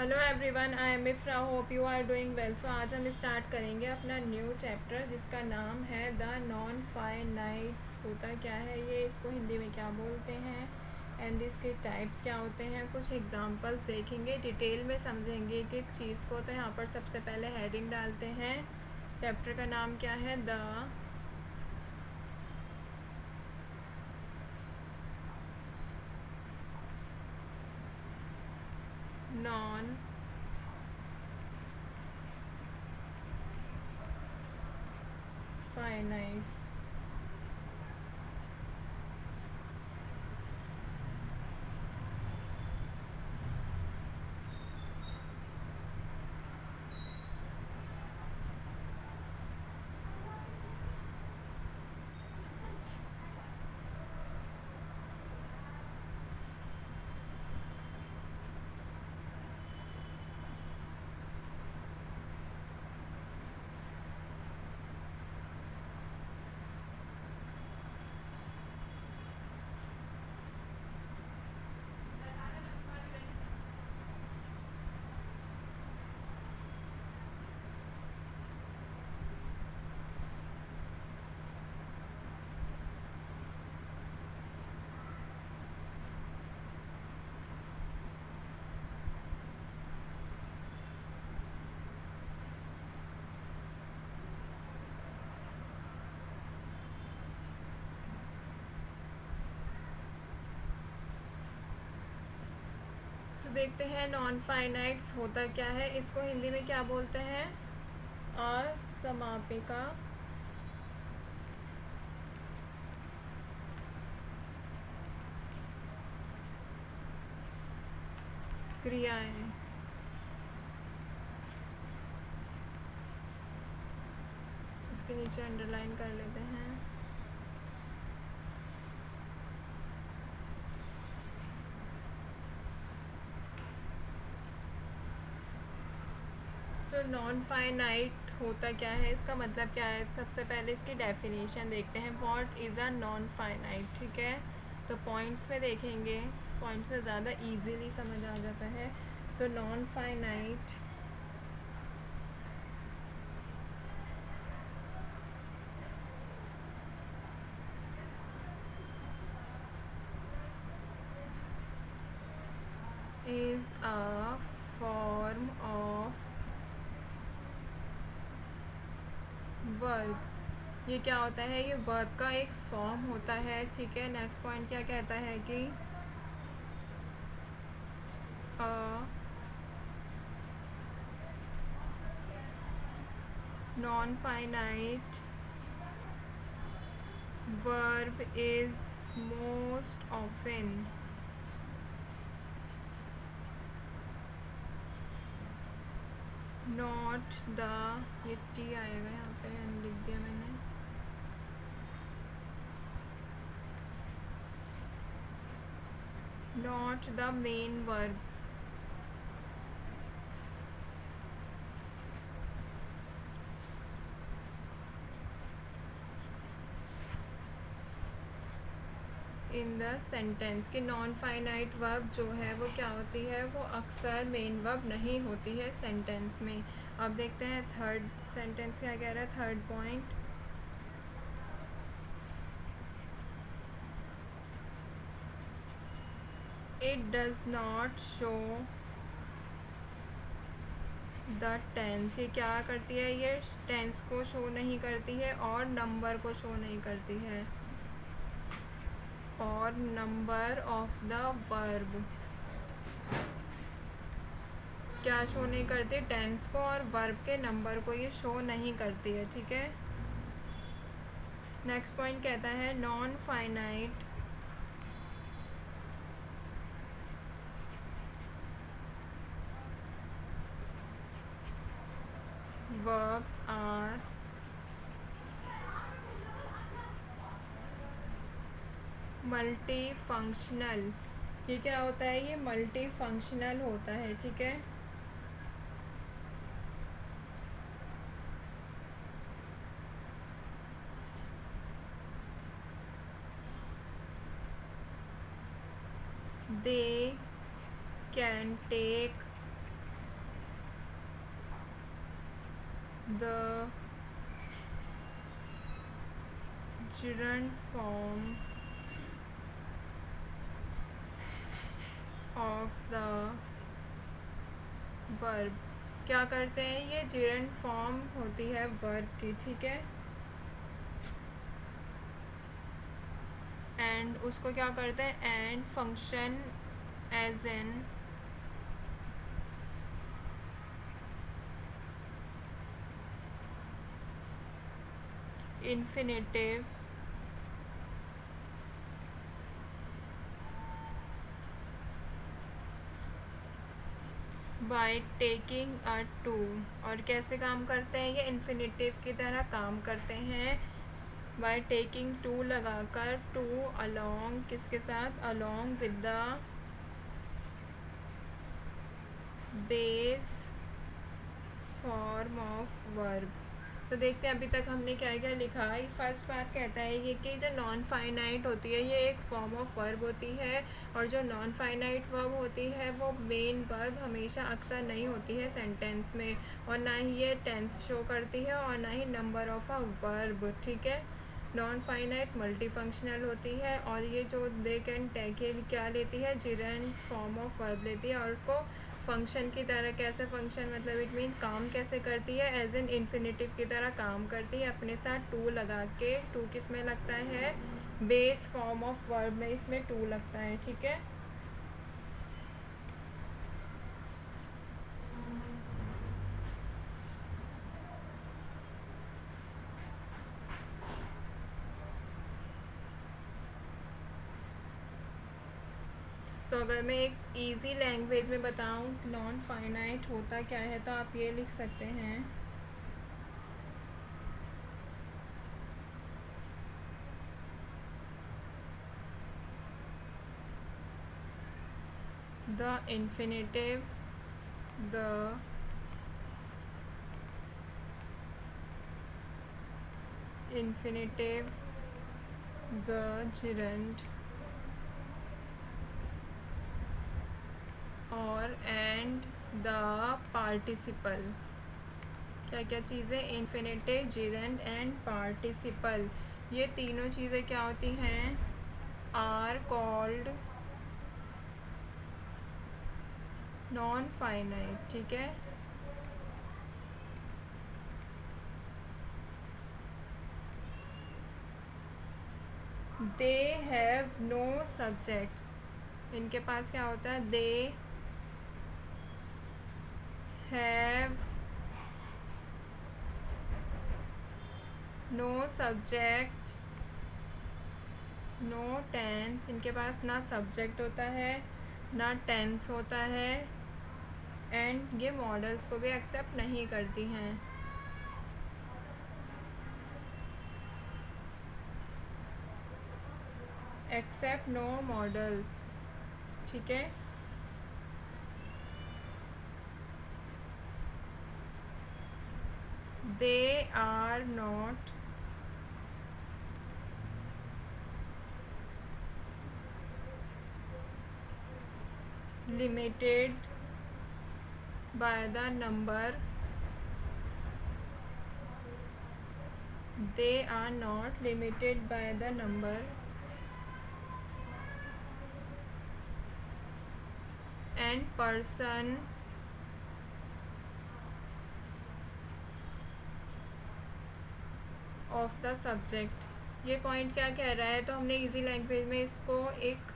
Hello everyone, I am Ifra, hope you are doing well. So आज हम start करेंगे अपना न्यू चैप्टर जिसका नाम है द नॉन फाइनाइट्स। होता क्या है ये, इसको हिंदी में क्या बोलते हैं एंड इसके टाइप्स क्या होते हैं। कुछ एग्जांपल्स देखेंगे, डिटेल में समझेंगे कि एक चीज़ को। तो यहाँ पर सबसे पहले हेडिंग डालते हैं। चैप्टर का नाम क्या है? The non finites. तो देखते हैं नॉन फाइनाइट्स होता क्या है, इसको हिंदी में क्या बोलते हैं? असमापिका क्रियाएं। इसके नीचे अंडरलाइन कर लेते हैं। तो नॉन फाइनाइट होता क्या है, इसका मतलब क्या है? सबसे पहले इसकी डेफिनेशन देखते हैं। What is a non finite? ठीक है, तो पॉइंट्स में देखेंगे, पॉइंट्स में ज़्यादा इजीली समझ आ जाता है। तो non finite is a form of verb. ये क्या होता है? ये वर्ब का एक फॉर्म होता है। ठीक है, नेक्स्ट पॉइंट क्या कहता है कि non finite verb is most often not the, ये टी आएगा यहाँ पे, लिख दिया मैंने। not the main verb। In the sentence कि नॉन फाइनाइट वर्ब जो है वो क्या होती है, वो अक्सर मेन वर्ब नहीं होती है सेंटेंस में। अब देखते हैं थर्ड सेंटेंस क्या कह रहा है, third point. It does not show the tense. ये क्या करती है? ये टेंस को शो नहीं करती है और नंबर को शो नहीं करती है। और नंबर ऑफ द वर्ब क्या शो नहीं करती? टेंस को और वर्ब के नंबर को ये शो नहीं करती है। ठीक है, नेक्स्ट पॉइंट कहता है non finite verbs are multi functional. ये क्या होता है? ये मल्टी फंक्शनल होता है। ठीक है, they can take the gerund form of the verb। क्या करते हैं, ये gerund form होती है verb की, ठीक है। एंड उसको क्या करते हैं, and function as an infinitive by taking a to। और कैसे काम करते हैं, ये इन्फिनेटिव की तरह काम करते हैं by taking to लगाकर, to along किसके साथ, along with the base form of verb। तो देखते हैं अभी तक हमने क्या क्या लिखा है। फर्स्ट बात कहता है ये कि जो नॉन फाइनाइट होती है ये एक फॉर्म ऑफ वर्ब होती है, और जो नॉन फाइनाइट वर्ब होती है वो मेन वर्ब हमेशा अक्सर नहीं होती है सेंटेंस में, और ना ही ये टेंस शो करती है और ना ही नंबर ऑफ अ वर्ब, ठीक है। नॉन फाइनाइट मल्टी फंक्शनल होती है, और ये जो दे कैन टेक क्या लेती है, जिरेंट फॉर्म ऑफ वर्ब लेती है, और उसको फंक्शन की तरह, कैसे फंक्शन मतलब इट मीन काम कैसे करती है, एज एन इन्फिनेटिव की तरह काम करती है अपने साथ टू लगा के। टू किस में लगता है, बेस फॉर्म ऑफ वर्ब में इसमें टू लगता है, ठीक है। तो अगर मैं एक इजी लैंग्वेज में बताऊं नॉन फाइनाइट होता क्या है, तो आप ये लिख सकते हैं, the infinitive, the infinitive, the gerund और एंड द पार्टिसिपल। क्या क्या चीज़ें, इन्फिनेटिव, जिरेंड एंड पार्टिसिपल, ये तीनों चीज़ें क्या होती हैं, आर कॉल्ड नॉन फाइनाइट, ठीक है। दे हैव नो सब्जेक्ट्स, इनके पास क्या होता है, they have no subject, no tense, इनके पास ना सब्जेक्ट होता है ना टेंस होता है, एंड ये मॉडल्स को भी एक्सेप्ट नहीं करती हैं। एक्सेप्ट नो मॉडल्स, ठीक है। They are not limited by the number, they are not limited by the number and person of the subject। ये पॉइंट क्या कह रहा है, तो हमने इजी लैंग्वेज में इसको एक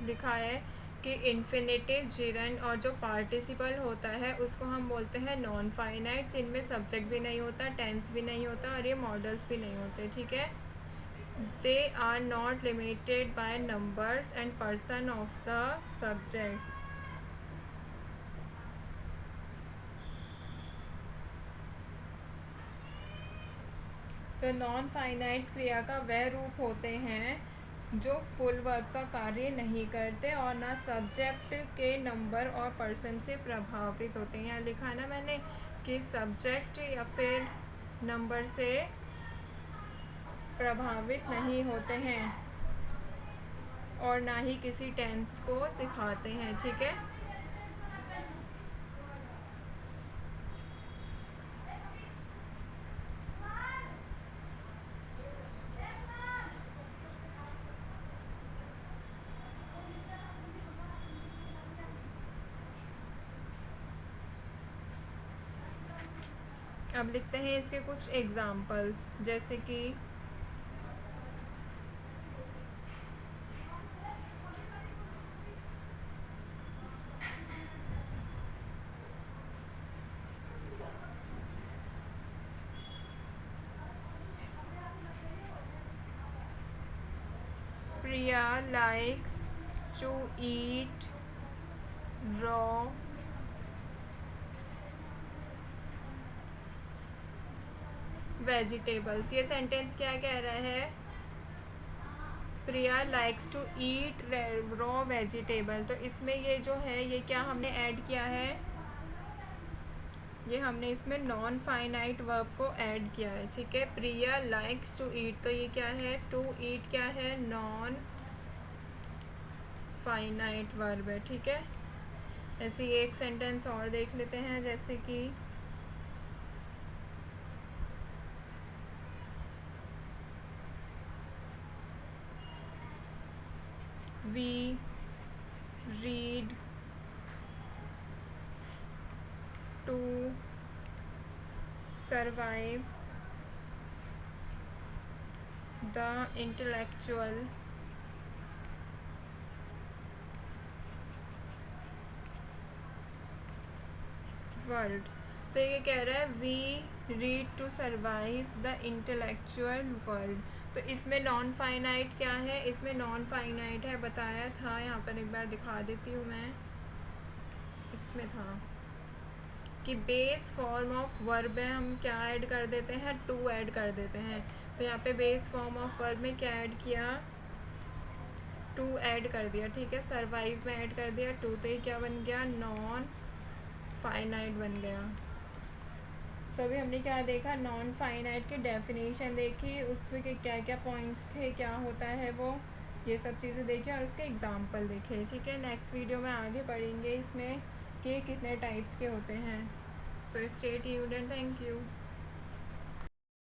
लिखा है कि इन्फिनेटिव, जिरेंड और जो पार्टिसिपल होता है उसको हम बोलते हैं नॉन फाइनाइट्स। इनमें सब्जेक्ट भी नहीं होता, टेंस भी नहीं होता, और ये मॉडल्स भी नहीं होते, ठीक है। They are not limited by numbers and person of the subject. तो नॉन फाइनाइट्स क्रिया का वह रूप होते हैं जो फुल वर्ब का कार्य नहीं करते और ना सब्जेक्ट के नंबर और पर्सन से प्रभावित होते हैं। यहाँ लिखा है ना मैंने कि सब्जेक्ट या फिर नंबर से प्रभावित नहीं होते हैं और ना ही किसी टेंस को दिखाते हैं, ठीक है। अब लिखते हैं इसके कुछ एग्जाम्पल्स, जैसे कि Priya likes to eat raw vegetables. ये सेंटेंस क्या कह रहा है? Priya likes to eat raw vegetable. तो इसमें ये जो है ये क्या हमने ऐड किया है? ये हमने इसमें नॉन फाइनाइट वर्ब को ऐड किया है। ठीक है, प्रिया लाइक्स टू ईट, तो ये क्या है? टू ईट क्या है? नॉन फाइनाइट वर्ब है। ठीक है, ऐसे एक सेंटेंस और देख लेते हैं, जैसे कि we read to survive the intellectual world। तो ये कह रहा है we read to survive the intellectual world. तो इसमें नॉन फाइनाइट क्या है? इसमें नॉन फाइनाइट है, बताया था, यहाँ पर एक बार दिखा देती हूँ मैं। इसमें था कि बेस फॉर्म ऑफ वर्ब है, हम क्या ऐड कर देते हैं? टू ऐड कर देते हैं। तो यहाँ पे बेस फॉर्म ऑफ वर्ब में क्या ऐड किया? टू ऐड कर दिया। ठीक है, सर्वाइव में ऐड कर दिया टू, तो ये क्या बन गया? नॉन फाइनाइट बन गया। तो अभी हमने क्या देखा? नॉन फाइनाइट की डेफिनेशन देखी, उसमें के क्या क्या पॉइंट्स थे, क्या होता है वो, ये सब चीज़ें देखी और उसके एग्जाम्पल देखे। ठीक है, नेक्स्ट वीडियो में आगे पढ़ेंगे इसमें कि कितने टाइप्स के होते हैं। तो stay tuned and thank you.